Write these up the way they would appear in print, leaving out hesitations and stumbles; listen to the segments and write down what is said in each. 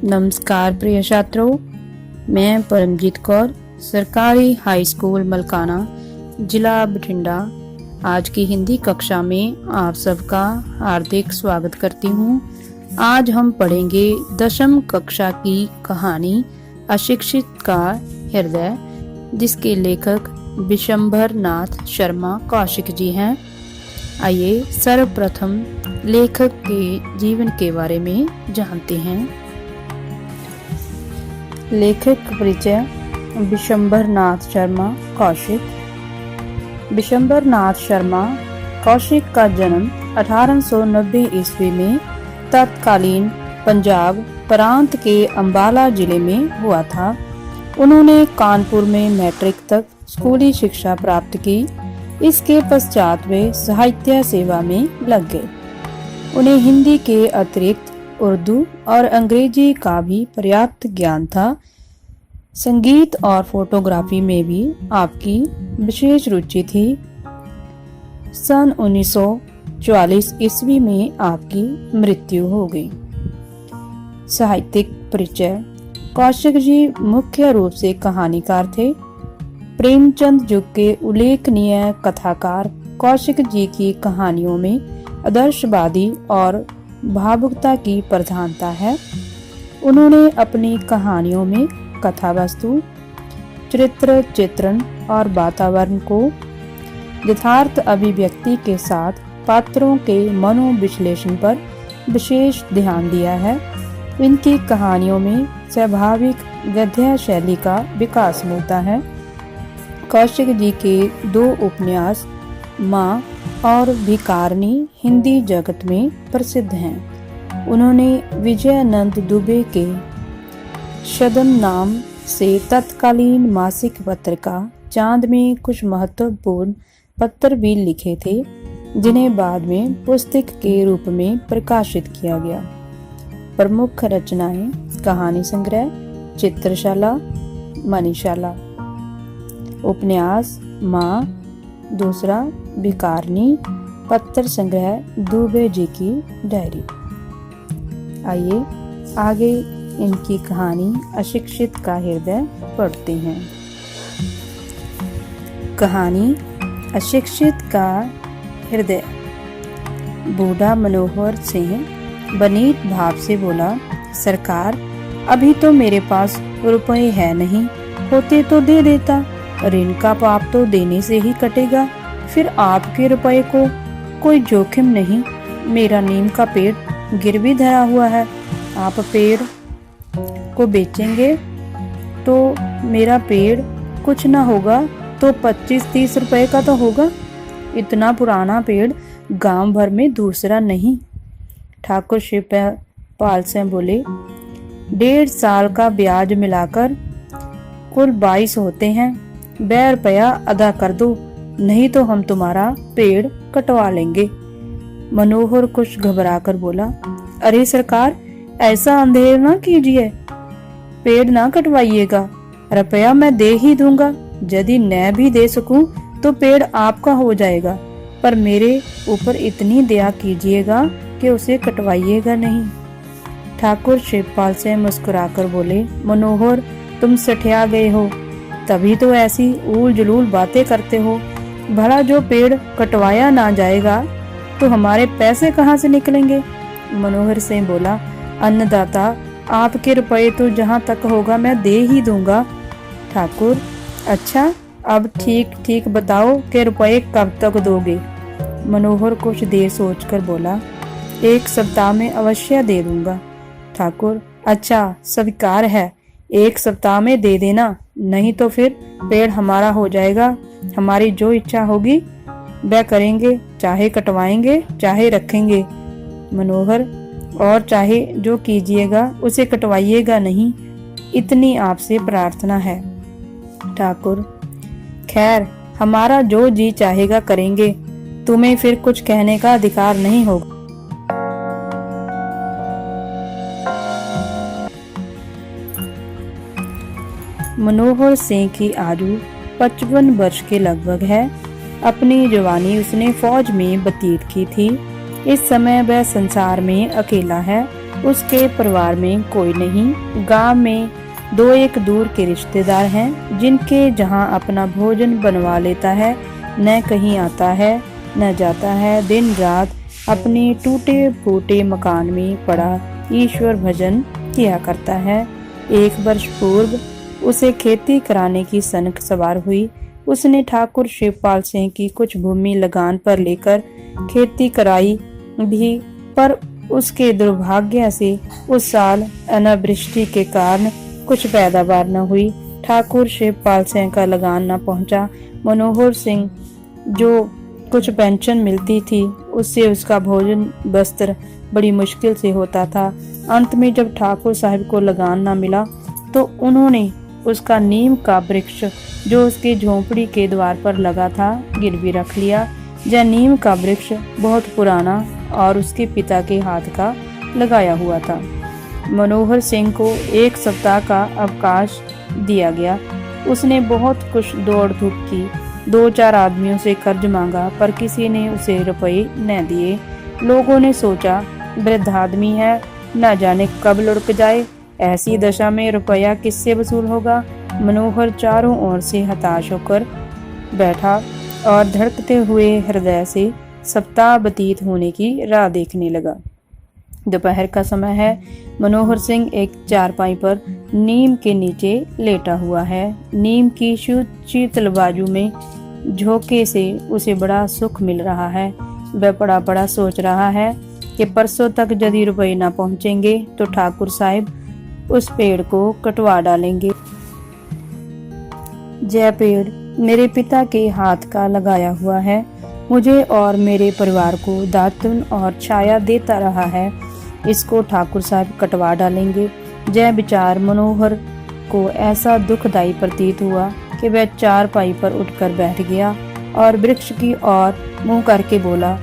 नमस्कार प्रिय छात्रों, मैं परमजीत कौर, सरकारी हाई स्कूल मलकाना, जिला बठिंडा, आज की हिंदी कक्षा में आप सबका हार्दिक स्वागत करती हूँ। आज हम पढ़ेंगे 10वीं कक्षा की कहानी अशिक्षित का हृदय, जिसके लेखक विशंभर नाथ शर्मा कौशिक जी हैं। आइए सर्वप्रथम लेखक के जीवन के बारे में जानते हैं। लेखक परिचय। विशंभर नाथ शर्मा कौशिक। विशंभर नाथ शर्मा कौशिक का जन्म 1890 ईस्वी में तत्कालीन पंजाब प्रांत के अंबाला जिले में हुआ था। उन्होंने कानपुर में मैट्रिक तक स्कूली शिक्षा प्राप्त की। इसके पश्चात वे साहित्य सेवा में लग गए। उन्हें हिंदी के अतिरिक्त उर्दू और अंग्रेजी का भी पर्याप्त ज्ञान था। संगीत और फोटोग्राफी में भी आपकी विशेष रुचि थी। सन 1944 ईस्वी में आपकी मृत्यु हो गई। साहित्यिक परिचय। कौशिक जी मुख्य रूप से कहानीकार थे। प्रेमचंद युग के उल्लेखनीय कथाकार कौशिक जी की कहानियों में आदर्शवादी और भावुकता की प्रधानता है। उन्होंने अपनी कहानियों में कथा वस्तु, चरित्र चित्रण और वातावरण को यथार्थ अभिव्यक्ति के साथ पात्रों के मनोविश्लेषण पर विशेष ध्यान दिया है। इनकी कहानियों में स्वाभाविक गद्य शैली का विकास मिलता है। कौशिक जी के 2 उपन्यास माँ और भिखारनी हिंदी जगत में प्रसिद्ध हैं। उन्होंने विजयानंद दुबे के शदम नाम से तत्कालीन मासिक पत्रिका चांद में कुछ महत्वपूर्ण पत्र भी लिखे थे, जिन्हें बाद में पुस्तक के रूप में प्रकाशित किया गया। प्रमुख रचनाएं कहानी संग्रह चित्रशाला मणिशाला, उपन्यास माँ, दूसरा भिखारनी, पत्र संग्रह दुबे जी की डायरी। आइए आगे इनकी कहानी अशिक्षित का हृदय पढ़ते हैं। कहानी अशिक्षित का हृदय। बूढ़ा मनोहर सिंह बनीत भाव से बोला, सरकार अभी तो मेरे पास रुपए है नहीं, होते तो दे देता। ऋण का पाप तो देने से ही कटेगा, फिर आपके रुपए को कोई जोखिम नहीं। मेरा नीम का पेड़ गिरवी धरा हुआ है। आप पेड़ को बेचेंगे तो मेरा पेड़ कुछ ना होगा तो 25-30 रुपए का तो होगा। इतना पुराना पेड़ गांव भर में दूसरा नहीं। ठाकुर शिवपाल से बोले, 1.5 साल का ब्याज मिलाकर कुल 22 होते हैं। 2 रुपया अदा कर दो, नहीं तो हम तुम्हारा पेड़ कटवा लेंगे। मनोहर कुछ घबराकर बोला, अरे सरकार ऐसा अंधेर ना कीजिए, पेड़ ना कटवाइएगा। रुपया मैं दे ही दूंगा। यदि न भी दे सकूं तो पेड़ आपका हो जाएगा, पर मेरे ऊपर इतनी दया कीजिएगा कि उसे कटवाइएगा नहीं। ठाकुर शिवपाल से मुस्कुराकर बोले, मनोहर तुम सठिया गए हो, तभी तो ऐसी ऊल जुलूल बातें करते हो। भला जो पेड़ कटवाया ना जाएगा तो हमारे पैसे कहाँ से निकलेंगे। मनोहर सिंह बोला, अन्नदाता आपके रुपए तो जहाँ तक होगा मैं दे ही दूंगा। ठाकुर, अच्छा अब ठीक ठीक बताओ कि रुपए कब तक दोगे। मनोहर कुछ देर सोचकर बोला, 1 सप्ताह में अवश्य दे दूंगा। ठाकुर, अच्छा स्वीकार है, 1 सप्ताह में दे देना, नहीं तो फिर पेड़ हमारा हो जाएगा। हमारी जो इच्छा होगी वह करेंगे, चाहे कटवाएंगे चाहे रखेंगे। मनोहर, और चाहे जो कीजिएगा उसे कटवाइएगा नहीं, इतनी आपसे प्रार्थना है। ठाकुर, खैर हमारा जो जी चाहेगा करेंगे, तुम्हें फिर कुछ कहने का अधिकार नहीं होगा। मनोहर सिंह की आयु 55 वर्ष के लगभग है। अपनी जवानी उसने फौज में व्यतीत की थी। इस समय वह संसार में अकेला है। उसके परिवार में कोई नहीं। गांव में 2-1 दूर के रिश्तेदार हैं जिनके जहां अपना भोजन बनवा लेता है, न कहीं आता है न जाता है। दिन रात अपने टूटे फूटे मकान में पड़ा ईश्वर भजन किया करता है। 1 वर्ष पूर्व उसे खेती कराने की सनक सवार हुई। उसने ठाकुर शिवपाल सिंह की कुछ भूमि लगान पर लेकर खेती कराई भी, पर उसके दुर्भाग्य से उस साल अनावृष्टि के कारण कुछ पैदावार न हुई। ठाकुर शिवपाल सिंह का लगान न पहुंचा। मनोहर सिंह जो कुछ पेंशन मिलती थी उससे उसका भोजन वस्त्र बड़ी मुश्किल से होता था। अंत में जब ठाकुर साहब को लगान न मिला तो उन्होंने उसका नीम का वृक्ष जो उसके झोंपड़ी के द्वार पर लगा था गिरवी रख लिया। यह नीम का वृक्ष बहुत पुराना और उसके पिता के हाथ का लगाया हुआ था। मनोहर सिंह को 1 सप्ताह का अवकाश दिया गया। उसने बहुत कुछ दौड़ धूप की, 2-4 आदमियों से कर्ज मांगा, पर किसी ने उसे रुपए न दिए। लोगों ने सोचा वृद्ध आदमी है, न जाने कब लुढ़क जाए, ऐसी दशा में रुपया किससे वसूल होगा। मनोहर चारों ओर से हताश होकर बैठा और धड़कते हुए हृदय से सप्ताह व्यतीत होने की राह देखने लगा। दोपहर का समय है। मनोहर सिंह एक चारपाई पर नीम के नीचे लेटा हुआ है। नीम की शीतल बाजू में झोंके से उसे बड़ा सुख मिल रहा है। वह बड़ा बड़ा सोच रहा है कि परसों तक यदि रुपये न पहुंचेंगे तो ठाकुर साहब उस पेड़ को कटवा डालेंगे। यह पेड़ मेरे पिता के हाथ का लगाया हुआ है, मुझे और मेरे परिवार को दातुन और छाया देता रहा है। इसको ठाकुर साहब कटवा डालेंगे। यह विचार मनोहर को ऐसा दुखदायी प्रतीत हुआ कि वह चारपाई पर उठकर बैठ गया और वृक्ष की ओर मुंह करके बोला,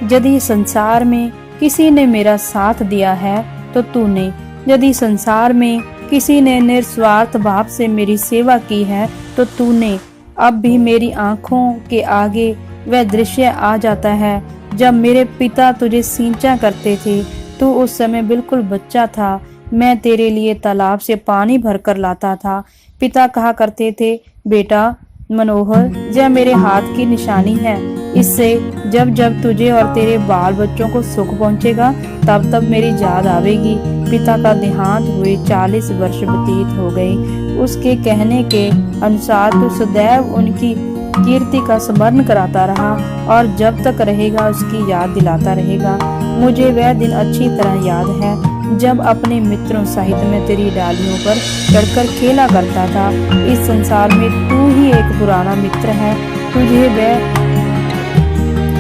यदि संसार में किसी ने मेरा साथ दिया है तो तूने। यदि संसार में किसी ने निस्वार्थ भाव से मेरी सेवा की है तो तूने। अब भी मेरी आंखों के आगे वह दृश्य आ जाता है जब मेरे पिता तुझे सींचा करते थे। तू उस समय बिल्कुल बच्चा था। मैं तेरे लिए तालाब से पानी भरकर लाता था। पिता कहा करते थे, बेटा मनोहर, यह मेरे हाथ की निशानी है। इससे जब जब तुझे और तेरे बाल बच्चों को सुख पहुंचेगा तब तब मेरी याद आवेगी। पिता का देहांत हुए 40 वर्ष व्यतीत हो गए। उसके कहने के अनुसार तू सदैव उनकी कीर्ति का स्मरण कराता रहा और जब तक रहेगा उसकी याद दिलाता रहेगा। मुझे वह दिन अच्छी तरह याद है जब अपने मित्रों सहित में तेरी डालियों पर चढ़कर खेला करता था। इस संसार में तू ही एक पुराना मित्र है। तुझे वह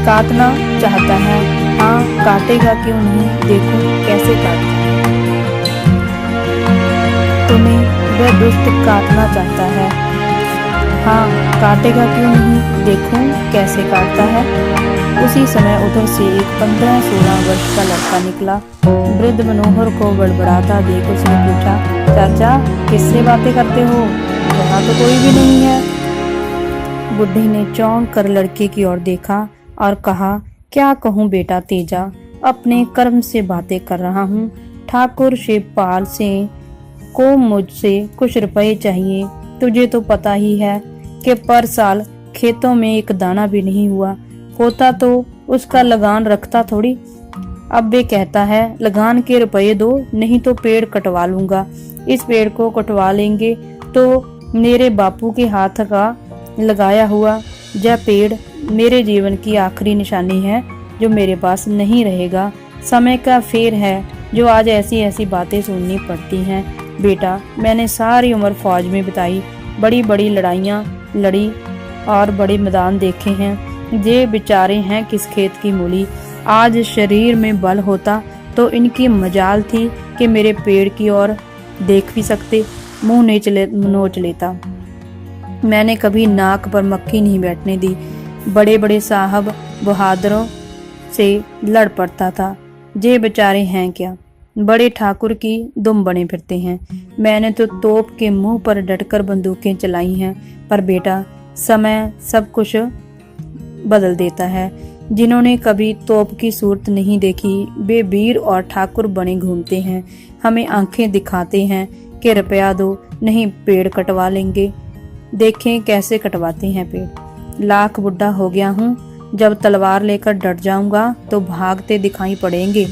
काटना चाहता है। हाँ, काटेगा क्यों नहीं, देखो कैसे काटता है। तुम्हें वह दुष्ट काटना चाहता है। हाँ, काटेगा क्यों नहीं, देखो कैसे काटता है। उसी समय उधर से एक 15-16 वर्ष का लड़का निकला। वृद्ध मनोहर को बड़बड़ाता देख उसने पूछा, चाचा किससे बातें करते हो, यहाँ तो कोई भी नहीं है। बुढ़े ने चौंक कर लड़के की ओर देखा और कहा, क्या कहूँ बेटा तेजा, अपने कर्म से बातें कर रहा हूँ। ठाकुर शिवपाल सिंह को मुझसे कुछ रुपए चाहिए। तुझे तो पता ही है कि पर साल खेतों में एक दाना भी नहीं हुआ। होता तो उसका लगान रखता थोड़ी। अब वे कहता है लगान के रुपए दो, नहीं तो पेड़ कटवा लूंगा। इस पेड़ को कटवा लेंगे तो मेरे बापू के हाथ का लगाया हुआ यह पेड़ मेरे जीवन की आखिरी निशानी है जो मेरे पास नहीं रहेगा। समय का फेर है जो आज ऐसी ऐसी बातें सुननी पड़ती हैं। बेटा, मैंने सारी उम्र फौज में बिताई, बड़ी बड़ी लड़ाइयाँ लड़ी और बड़े मैदान देखे हैं। ये बेचारे हैं किस खेत की मूली। आज शरीर में बल होता तो इनकी मजाल थी कि मेरे पेड़ की ओर देख भी सकते, मुंह नोच लेता। मैंने कभी नाक पर मक्खी नहीं बैठने दी। बड़े बड़े साहब बहादुरों से लड़ पड़ता था। ये बेचारे हैं क्या, बड़े ठाकुर की दुम बने फिरते हैं। मैंने तो तोप के मुंह पर डटकर बंदूकें चलाई हैं। पर बेटा, समय सब कुछ बदल देता है। जिन्होंने कभी तोप की सूरत नहीं देखी वे वीर और ठाकुर बने घूमते हैं, हमें आंखें दिखाते हैं कि रुपया दो, नहीं पेड़ कटवा लेंगे। देखें कैसे कटवाते हैं पेड़। लाख बुढ़ा हो गया हूँ, जब तलवार लेकर डट जाऊंगा तो भागते दिखाई पड़ेंगे।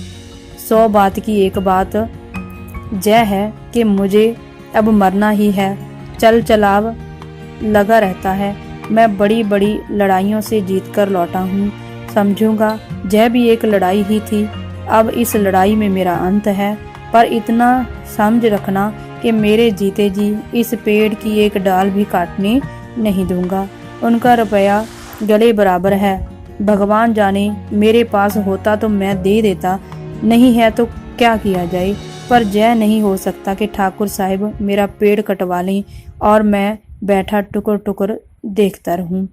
100 बात की एक बात यह है कि मुझे अब मरना ही है। चल चलाव लगा रहता है। मैं बड़ी बड़ी लड़ाइयों से जीतकर लौटा हूँ, समझूंगा यह भी एक लड़ाई ही थी। अब इस लड़ाई में मेरा अंत है, पर इतना समझ रखना कि मेरे जीते जी इस पेड़ की एक डाल भी काटने नहीं दूंगा। उनका रुपया गले बराबर है। भगवान जाने मेरे पास होता तो मैं दे देता, नहीं है तो क्या किया जाए। पर यह नहीं हो सकता कि ठाकुर साहिब मेरा पेड़ कटवा लें और मैं बैठा टुकर टुकर देखता रहूं।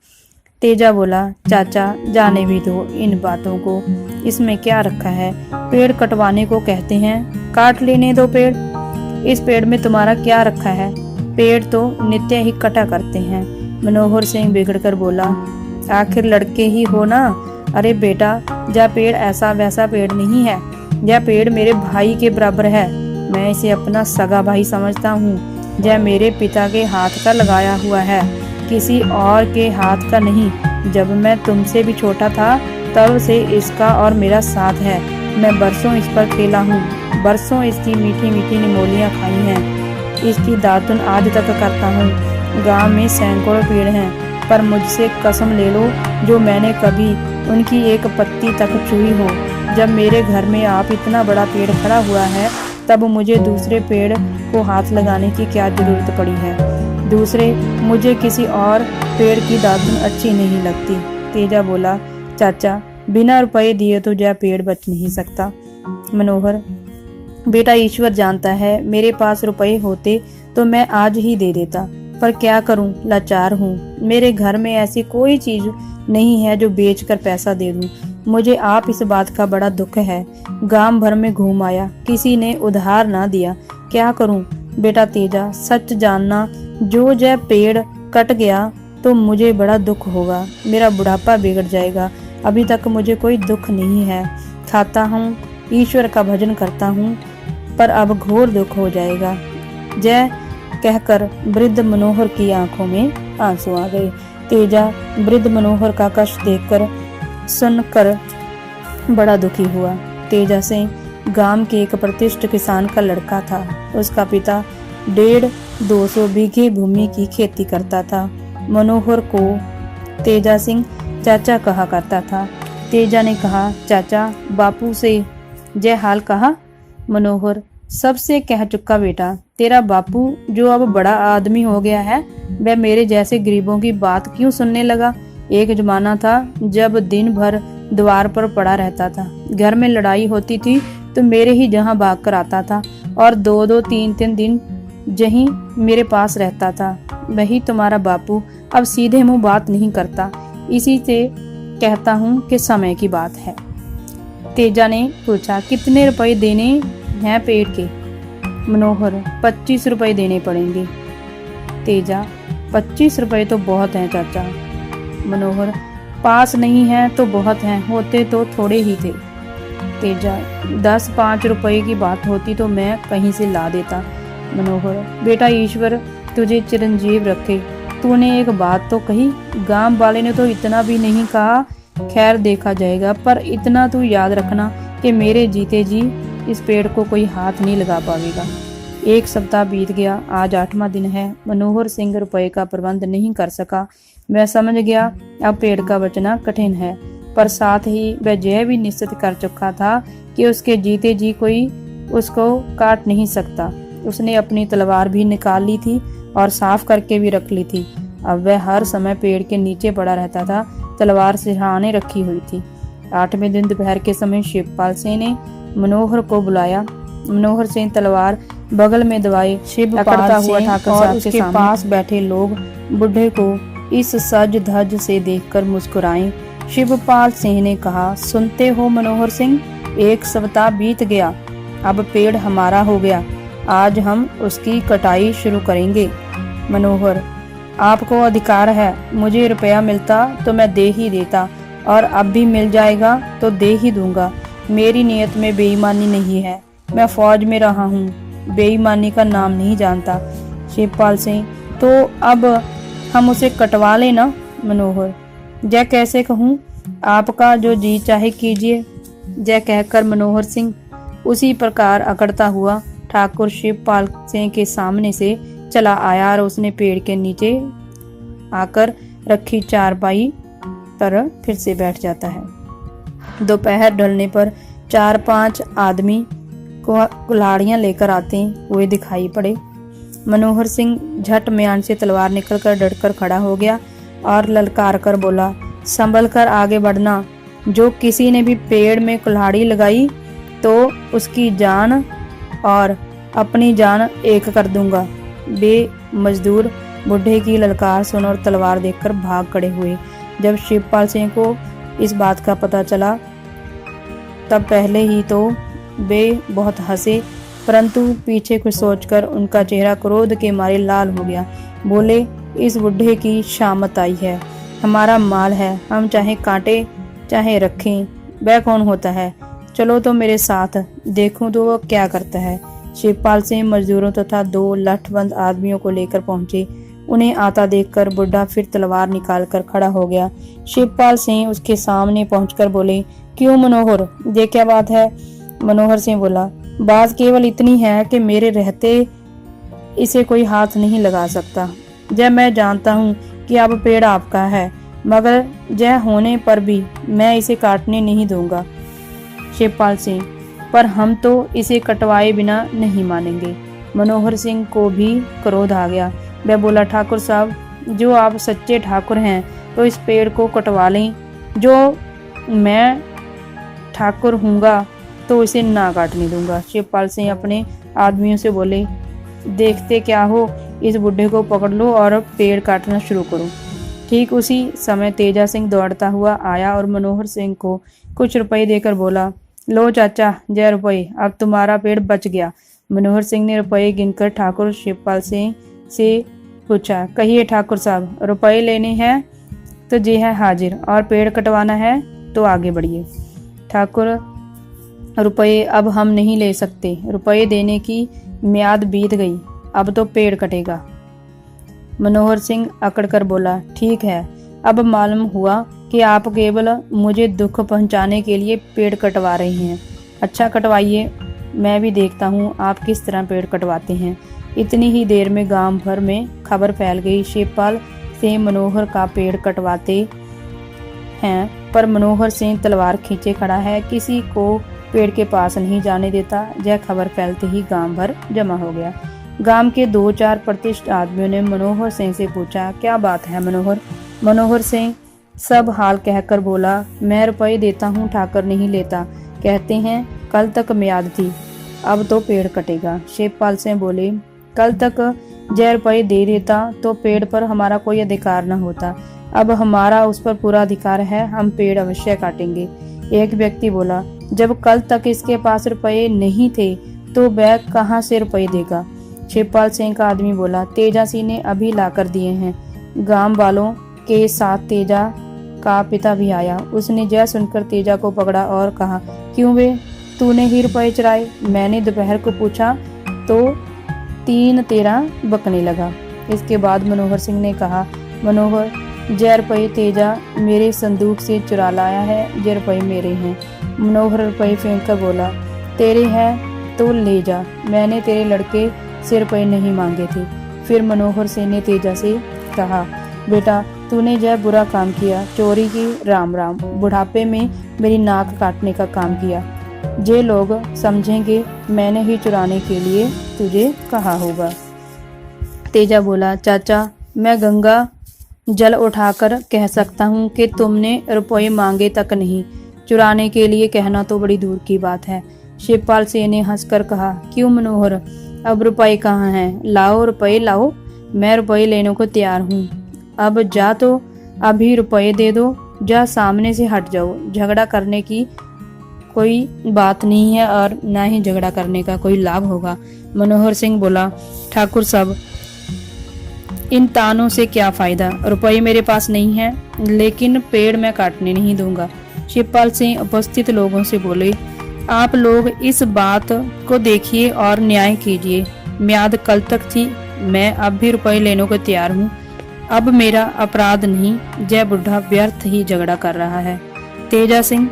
तेजा बोला, चाचा जाने भी दो इन बातों को, इसमें क्या रखा है। पेड़ कटवाने को कहते हैं, काट लेने दो पेड़। इस पेड़ में तुम्हारा क्या रखा है। पेड़ तो नित्य ही कटा करते हैं। मनोहर सिंह बिगड़कर बोला, आखिर लड़के ही हो ना। अरे बेटा, यह पेड़ ऐसा वैसा पेड़ नहीं है। यह पेड़ मेरे भाई के बराबर है। मैं इसे अपना सगा भाई समझता हूँ। यह मेरे पिता के हाथ का लगाया हुआ है, किसी और के हाथ का नहीं। जब मैं तुमसे भी छोटा था तब से इसका और मेरा साथ है। मैं बरसों इस पर खेला हूँ, बरसों इसकी मीठी मीठी निमोलियाँ खाई हैं। इसकी दातुन आज तक करता हूँ। गांव में सैकड़ों पेड़ हैं, पर मुझसे कसम ले लो जो मैंने कभी उनकी एक पत्ती तक छुई हो। जब मेरे घर में आप इतना बड़ा पेड़ खड़ा हुआ है, तब मुझे दूसरे पेड़ को हाथ लगाने की क्या जरूरत पड़ी है। दूसरे मुझे किसी और पेड़ की दातुन अच्छी नहीं लगती। तेजा बोला, चाचा बिना रुपए दिए तो यह पेड़ बच नहीं सकता। मनोहर, बेटा ईश्वर जानता है, मेरे पास रुपए होते तो मैं आज ही दे देता, पर क्या करूं, लाचार हूं। मेरे घर में ऐसी कोई चीज नहीं है जो बेचकर पैसा दे दूं। मुझे आप इस बात का बड़ा दुख है। गांव भर में घूम आया, किसी ने उधार ना दिया। क्या करूं बेटा तेजा, सच जानना, जो यह पेड़ कट गया तो मुझे बड़ा दुख होगा। मेरा बुढ़ापा बिगड़ जाएगा। अभी तक मुझे कोई दुख नहीं है। खाता हूँ, ईश्वर का भजन करता हूँ, पर अब घोर दुख हो जाएगा। जय कहकर वृद्ध मनोहर की आंखों में आंसू आ गए। तेजा वृद्ध मनोहर का कष्ट देखकर सुनकर बड़ा दुखी हुआ। तेजा सिंह गांव के एक प्रतिष्ठित किसान का लड़का था। उसका पिता 150-200 बीघे भूमि की खेती करता था। मनोहर को तेजा सिंह चाचा कहा करता था। तेजा ने कहा, चाचा बापू से जय हाल कहा। मनोहर, सबसे कह चुका बेटा। तेरा बापू जो अब बड़ा आदमी हो गया है, वह मेरे जैसे गरीबों की बात क्यों सुनने लगा। एक जमाना था जब दिन भर द्वार पर पड़ा रहता था। घर में लड़ाई होती थी तो मेरे ही जहां भाग कर आता था और 2-2, 3-3 दिन यहीं मेरे पास रहता था। वही तुम्हारा बापू अब सीधे मुंह बात नहीं करता। इसी से कहता हूँ कि समय की बात है। तेजा ने पूछा, कितने रुपए देने हैं पेड़ के। मनोहर, 25 रुपए देने पड़ेंगे। तेजा, 25 रुपए तो बहुत हैं चाचा। मनोहर, पास नहीं है तो बहुत हैं, होते तो थोड़े ही थे। तेजा, 10-5 रुपए की बात होती तो मैं कहीं से ला देता। मनोहर, बेटा ईश्वर तुझे चिरंजीव रखे। तूने एक बात तो कही, गांव वाले ने तो इतना भी नहीं कहा। खैर देखा जाएगा, पर इतना तू याद रखना कि मेरे जीते जी इस पेड़ को कोई हाथ नहीं लगा पाएगा। 1 सप्ताह बीत गया, आज 8वां दिन है। मनोहर सिंह रुपए का प्रबंध नहीं कर सका। मैं समझ गया अब पेड़ का बचना कठिन है, पर साथ ही वह यह भी निश्चित कर चुका था कि उसके जीते जी कोई उसको काट नहीं सकता। उसने अपनी तलवार भी निकाल ली थी और साफ करके भी रख ली थी। अब वह हर समय पेड़ के नीचे पड़ा रहता था, तलवार सिरहाने रखी हुई थी। 8वें दिन दोपहर के समय शिवपाल सिंह ने मनोहर को बुलाया। मनोहर सिंह तलवार बगल में दबाए शिवपाल सिंह और उसके पास बैठे लोग बुढ़े को इस सज धज से देखकर मुस्कुराए। शिवपाल सिंह ने कहा, सुनते हो मनोहर सिंह, 1 सप्ताह बीत गया, अब पेड़ हमारा हो गया। आज हम उसकी कटाई शुरू करेंगे। मनोहर, आपको अधिकार है, मुझे रुपया मिलता तो मैं दे ही देता, और अब भी मिल जाएगा तो दे ही दूंगा। मेरी नीयत में बेईमानी नहीं है। मैं फौज में रहा हूँ, बेईमानी का नाम नहीं जानता। शिवपाल सिंह, तो अब हम उसे कटवा लें ना। मनोहर, जय कैसे कहूँ, आपका जो जी चाहे कीजिए। जय कहकर मनोहर सिंह उसी प्रकार अकड़ता हुआ ठाकुर शिवपाल सिंह के सामने से चला आया और उसने पेड़ के नीचे आकर रखी चारपाई पर फिर से बैठ जाता है। दोपहर ढलने पर 4-5 आदमी कुल्हाड़ियां लेकर आते हुए दिखाई पड़े। मनोहर सिंह झट म्यान से तलवार निकलकर डटकर खड़ा हो गया और ललकार कर बोला, संभल कर आगे बढ़ना। जो किसी ने भी पेड़ में कुल्हाड़ी लगाई तो उसकी जान और अपनी जान एक कर दूंगा। बे मजदूर बुढ़े की ललकार सुन और तलवार देखकर भाग खड़े हुए। जब शिवपाल सिंह को इस बात का पता चला तब पहले ही तो वे बहुत हंसे, परंतु पीछे कुछ सोचकर उनका चेहरा क्रोध के मारे लाल हो गया। बोले, इस बुढ़े की शामत आई है, हमारा माल है, हम चाहे काटे चाहे रखें, वह कौन होता है। चलो तो मेरे साथ, देखूं तो वह क्या करता है। शिवपाल सिंह मजदूरों तथा 2 लठबंद आदमियों को लेकर पहुंचे। उन्हें आता देखकर बुढ़ा फिर तलवार निकालकर खड़ा हो गया। शिवपाल सिंह उसके सामने पहुंचकर बोले, क्यों मनोहर, ये क्या बात है। मनोहर सिंह बोला, बात केवल इतनी है कि मेरे रहते इसे कोई हाथ नहीं लगा सकता। जब मैं जानता हूँ कि अब पेड़ आपका है, मगर जय होने पर भी मैं इसे काटने नहीं दूंगा। शिवपाल सिंह, पर हम तो इसे कटवाए बिना नहीं मानेंगे। मनोहर सिंह को भी क्रोध आ गया। वह बोला, ठाकुर साहब, जो आप सच्चे ठाकुर हैं तो इस पेड़ को कटवा लें। जो मैं ठाकुर हूँगा तो इसे ना काटने दूंगा। शिवपाल सिंह अपने आदमियों से बोले, देखते क्या हो, इस बुढ़े को पकड़ लो और पेड़ काटना शुरू करो। ठीक उसी समय तेजा सिंह दौड़ता हुआ आया और मनोहर सिंह को कुछ रुपए देकर बोला, लो चाचा, जय रुपए, अब तुम्हारा पेड़ बच गया। मनोहर सिंह ने रुपए गिनकर ठाकुर शिवपाल सिंह से पूछा, कहिए ठाकुर साहब, रुपए लेने हैं तो जी है हाजिर, और पेड़ कटवाना है तो आगे बढ़िए। ठाकुर, रुपए अब हम नहीं ले सकते, रुपए देने की म्याद बीत गई, अब तो पेड़ कटेगा। मनोहर सिंह अकड़कर बोला, ठीक है, अब मालूम हुआ कि आप केवल मुझे दुख पहुंचाने के लिए पेड़ कटवा रहे हैं। अच्छा कटवाइए, मैं भी देखता हूँ आप किस तरह पेड़ कटवाते हैं। इतनी ही देर में गांव भर में खबर फैल गई, शिवपाल सिंह मनोहर का पेड़ कटवाते हैं, पर मनोहर सिंह तलवार खींचे खड़ा है, किसी को पेड़ के पास नहीं जाने देता। यह खबर फैलते ही गांव भर जमा हो गया। गांव के 2-4 प्रतिष्ठित आदमियों ने मनोहर सिंह से पूछा, क्या बात है मनोहर। मनोहर सिंह सब हाल कहकर बोला, मैं रुपए देता हूँ, ठाकुर नहीं लेता। कहते हैं कल तक म्याद थी, अब तो पेड़ कटेगा। शिवपाल सिंह बोले, कल तक जय रुपए दे देता तो पेड़ पर हमारा कोई अधिकार न होता, अब हमारा उस पर पूरा अधिकार है, हम पेड़ अवश्य काटेंगे। एक व्यक्ति बोला, जब कल तक इसके पास रुपए नहीं थे तो वह कहाँ से रुपए देगा। शिवपाल सिंह का आदमी बोला, तेजा सिंह ने अभी ला कर दिए हैं। गांव वालों के साथ तेजा का पिता भी आया। उसने जय सुनकर तेजा को पकड़ा और कहा, क्यों बे, तूने ही रुपए चुराए। मैंने दोपहर को पूछा तो 3 तेरा बकने लगा। इसके बाद मनोहर सिंह ने कहा, मनोहर, जय रुपए तेजा मेरे संदूक से चुरा लाया है, जय रुपए मेरे हैं। मनोहर रुपए फेंक कर बोला, तेरे हैं तो ले जा, मैंने तेरे लड़के से रुपए नहीं मांगे थे। फिर मनोहर सिंह ने तेजा से कहा, बेटा, तूने जय बुरा काम किया, चोरी की, राम राम, बुढ़ापे में मेरी नाक काटने का काम किया। जे लोग समझेंगे मैंने ही चुराने के लिए तुझे कहा होगा। तेजा बोला, चाचा, मैं गंगा जल उठाकर कह सकता हूँ कि तुमने रुपए मांगे तक नहीं, चुराने के लिए कहना तो बड़ी दूर की बात है। शिवपाल सिंह ने हंसकर कहा, क्यों मनोहर, अब रुपए कहाँ हैं, लाओ रुपए लाओ, मैं रुपए लेने को तैयार हूँ। अब जा तो अभी रुपए दे दो, जा सामने से हट जाओ, झगड़ा करने की कोई बात नहीं है और ना ही झगड़ा करने का कोई लाभ होगा। मनोहर सिंह बोला, ठाकुर साहब, इन तानों से क्या फायदा, रुपये मेरे पास नहीं है, लेकिन पेड़ मैं काटने नहीं दूंगा। शिवपाल सिंह उपस्थित लोगों से बोले, आप लोग इस बात को देखिए और न्याय कीजिए। म्याद कल तक थी, मैं अब भी रुपये लेने को तैयार हूँ। अब मेरा अपराध नहीं, जय बुढ़ा व्यर्थ ही झगड़ा कर रहा है। तेजा सिंह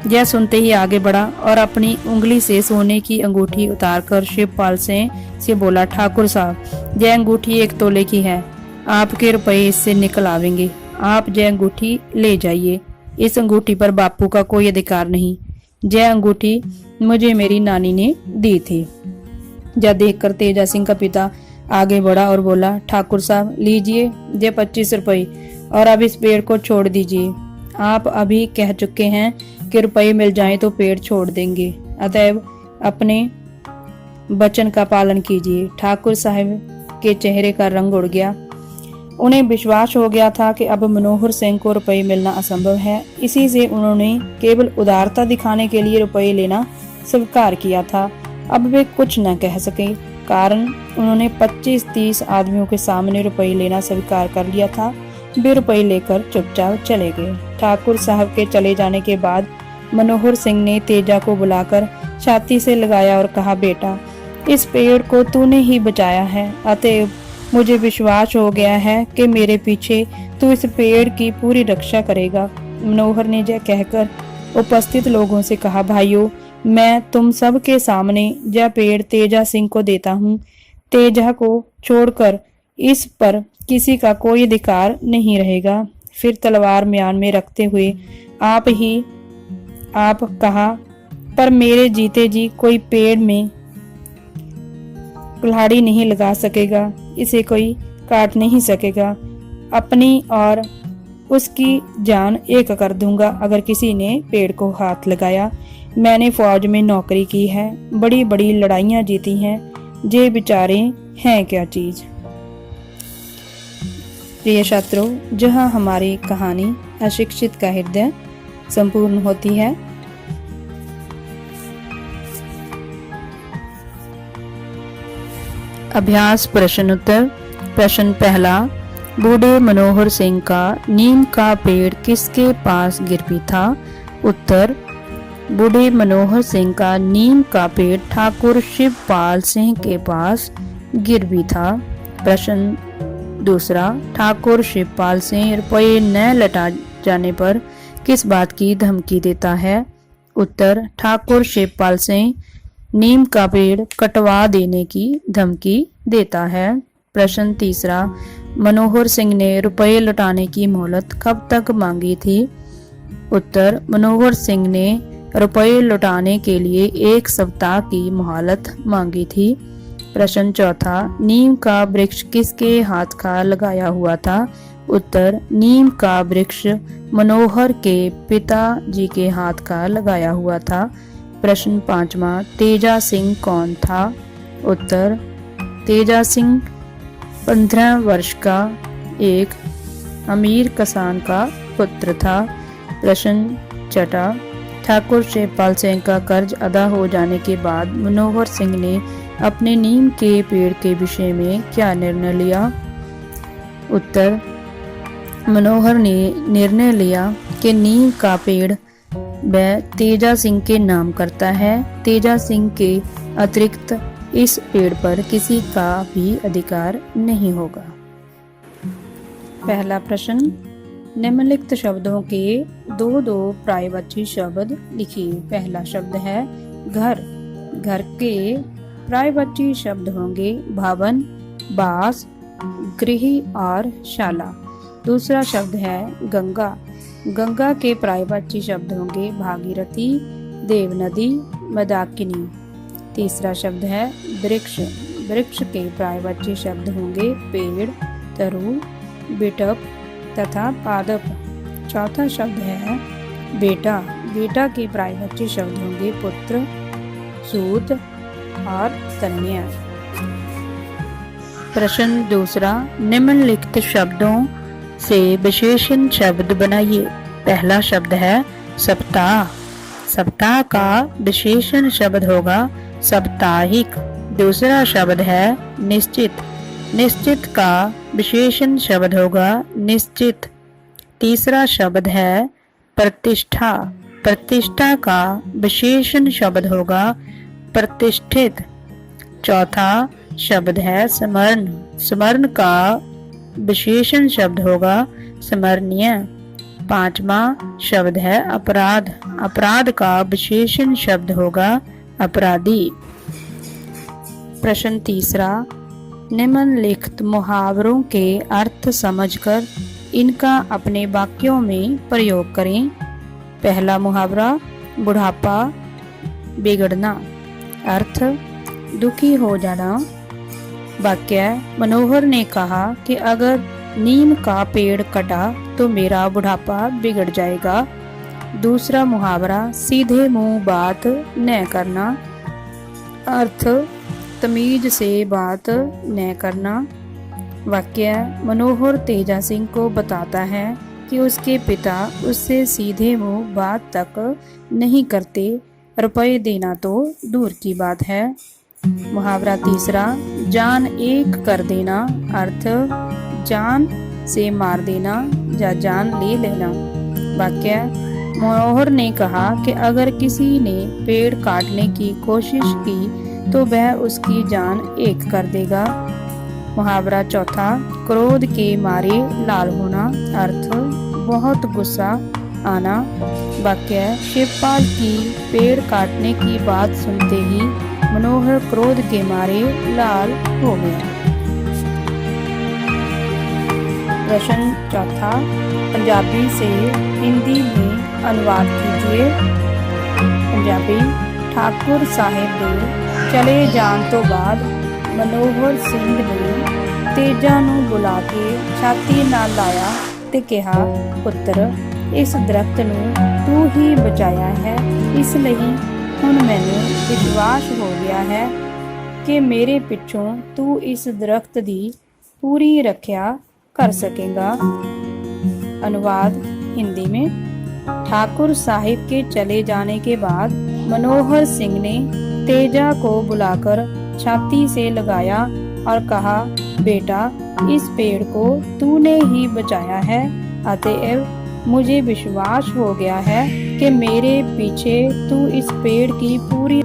यह सुनते ही आगे बढ़ा और अपनी उंगली से सोने की अंगूठी उतारकर शिवपाल सिंह से बोला, ठाकुर साहब, यह अंगूठी 1 तोले की है, आपके रुपए इससे निकल आवेंगे। आप यह अंगूठी ले जाइए। इस अंगूठी पर बापू का कोई अधिकार नहीं। यह अंगूठी मुझे मेरी नानी ने दी थी। यह देखकर तेजा सिंह का पिता आगे बढ़ा और बोला, ठाकुर साहब, लीजिए ये 25 रुपये और अब इस पेड़ को छोड़ दीजिए। आप अभी कह चुके हैं कि रुपये मिल जाएं तो पेड़ छोड़ देंगे, अतएव अपने वचन का पालन कीजिए। ठाकुर साहब के चेहरे का रंग उड़ गया। उन्हें विश्वास हो गया था कि अब मनोहर सिंह को रुपये मिलना असंभव है। इसी से उन्होंने केवल उदारता दिखाने के लिए रुपये लेना स्वीकार किया था। अब वे कुछ न कह सके, कारण उन्होंने 25-30 आदमियों के सामने रुपये लेना स्वीकार कर लिया था। वे रुपये लेकर चुपचाप चले गए। ठाकुर साहब के चले जाने के बाद मनोहर सिंह ने तेजा को बुलाकर छाती से लगाया और कहा, बेटा, इस पेड़ को तूने ही बचाया है, अतएव मुझे विश्वास हो गया है कि मेरे पीछे तू इस पेड़ की पूरी रक्षा करेगा। मनोहर ने यह कहकर उपस्थित लोगों से कहा, भाइयों, मैं तुम सब के सामने यह पेड़ तेजा सिंह को देता हूँ। तेजा को छोड़कर इस पर किसी का कोई अधिकार नहीं रहेगा। फिर तलवार म्यान में रखते हुए आप कहा, पर मेरे जीते जी कोई पेड़ में कुल्हाड़ी नहीं लगा सकेगा, इसे कोई काट नहीं सकेगा। अपनी और उसकी जान एक कर दूंगा अगर किसी ने पेड़ को हाथ लगाया। मैंने फौज में नौकरी की है, बड़ी बड़ी लड़ाइयां जीती हैं, ये बेचारे हैं क्या चीज। प्रिय छात्रों, जहां हमारी कहानी अशिक्षित का हृदय संपूर्ण होती है। अभ्यास प्रश्न उत्तर। प्रश्न पहला, बूढ़े मनोहर सिंह का नीम का पेड़ किसके पास गिर था? उत्तर, बूढ़े मनोहर सिंह का नीम का पेड़ ठाकुर शिवपाल सिंह के पास गिर भी था। प्रश्न दूसरा, ठाकुर शिवपाल सिंह रुपये न लौटा जाने पर किस बात की धमकी देता है? उत्तर, ठाकुर शिवपाल सिंह नीम का पेड़ कटवा देने की धमकी देता है। प्रश्न तीसरा, मनोहर सिंह ने रुपये लौटाने की मोहलत कब तक मांगी थी? उत्तर, मनोहर सिंह ने रुपये लौटाने के लिए 1 सप्ताह की मोहलत मांगी थी। प्रश्न चौथा, नीम का वृक्ष किसके हाथ का लगाया हुआ था? उत्तर, नीम का वृक्ष मनोहर के पिताजी के हाथ का लगाया हुआ था। प्रश्न पांचवा, तेजा सिंह कौन था? उत्तर, तेजा सिंह 15 वर्ष का एक अमीर किसान का पुत्र था। प्रश्न छठा, ठाकुर शिवपाल सिंह का कर्ज अदा हो जाने के बाद मनोहर सिंह ने अपने नीम के पेड़ के विषय में क्या निर्णय लिया? उत्तर, मनोहर ने निर्णय लिया कि नीम का पेड़ वह तेजा सिंह के नाम करता है। तेजा सिंह के अतिरिक्त इस पेड़ पर किसी का भी अधिकार नहीं होगा। पहला प्रश्न, निम्नलिखित शब्दों के दो पर्यायवाची शब्द लिखिए। पहला शब्द है घर। घर के पर्यायवाची शब्द होंगे भवन, बास, गृह और शाला। दूसरा शब्द है गंगा। गंगा के पर्यायवाची शब्द होंगे भागीरथी, देवनदी, मंदाकिनी। तीसरा शब्द है वृक्ष। वृक्ष के पर्यायवाची शब्द होंगे पेड़, तरु, बिटप तथा पादप। चौथा शब्द है बेटा। बेटा के पर्यायवाची शब्द होंगे पुत्र, सूत और कन्या। प्रश्न दूसरा, निम्नलिखित शब्दों से विशेषण शब्द बनाइए। पहला शब्द है सप्ताह। सप्ताह का विशेषण शब्द होगा साप्ताहिक। दूसरा शब्द है निश्चित। निश्चित का विशेषण शब्द होगा निश्चित। तीसरा शब्द है प्रतिष्ठा। प्रतिष्ठा का विशेषण शब्द होगा प्रतिष्ठित। चौथा शब्द है स्मरण। स्मरण का विशेषण शब्द होगा स्मरणीय। पांचवा शब्द है अपराध। अपराध का विशेषण शब्द होगा अपराधी। प्रश्न तीसरा, निम्नलिखित मुहावरों के अर्थ समझकर इनका अपने वाक्यों में प्रयोग करें। पहला मुहावरा बुढ़ापा बिगड़ना। अर्थ दुखी हो जाना। वाक्य मनोहर ने कहा कि अगर नीम का पेड़ कटा तो मेरा बुढ़ापा बिगड़ जाएगा। दूसरा मुहावरा सीधे मुंह बात न करना। अर्थ तमीज से बात न करना। वाक्य मनोहर तेजा सिंह को बताता है कि उसके पिता उससे सीधे मुंह बात तक नहीं करते, रुपए देना तो दूर की बात है। मुहावरा तीसरा जान एक कर देना। अर्थ जान से मार देना या जान ले लेना। वाक्य मनोहर ने कहा कि अगर किसी ने पेड़ काटने की कोशिश की तो वह उसकी जान एक कर देगा। मुहावरा चौथा क्रोध के मारे लाल होना। अर्थ बहुत गुस्सा आना। वाक्य शिवपाल की पेड़ काटने की बात सुनते ही मनोहर क्रोध के मारे लाल हो गया। प्रश्न चौथा, पंजाबी से हिंदी में अनुवाद कीजिए। पंजाबी ठाकुर साहिब दे चले जान तो बाद मनोहर सिंह ने तेजा नूं बुला के छाती नाल लाया ते कहा, पुत्र इस दरख्त नूं तू ही बचाया है, इसलिए हुण मैनूं विश्वास हो गया है कि मेरे पिछों तू इस दरख्त दी पूरी रक्षा कर सकेगा। अनुवाद हिंदी में ठाकुर साहिब के चले जाने के बाद मनोहर सिंह ने तेजा को बुलाकर छाती से लगाया और कहा, बेटा इस पेड़ को तूने ही बचाया है, अतएव मुझे विश्वास हो गया है कि मेरे पीछे तू इस पेड़ की पूरी।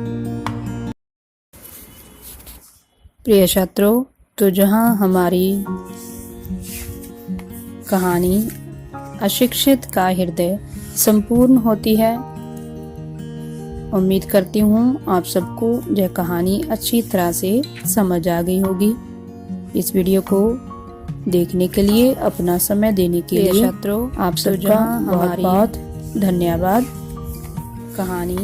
प्रिय छात्रों, तो जहाँ हमारी कहानी अशिक्षित का हृदय संपूर्ण होती है, उम्मीद करती हूँ आप सबको यह कहानी अच्छी तरह से समझ आ गई होगी। इस वीडियो को देखने के लिए, अपना समय देने के लिए छात्रों आप सबका बहुत बहुत धन्यवाद। कहानी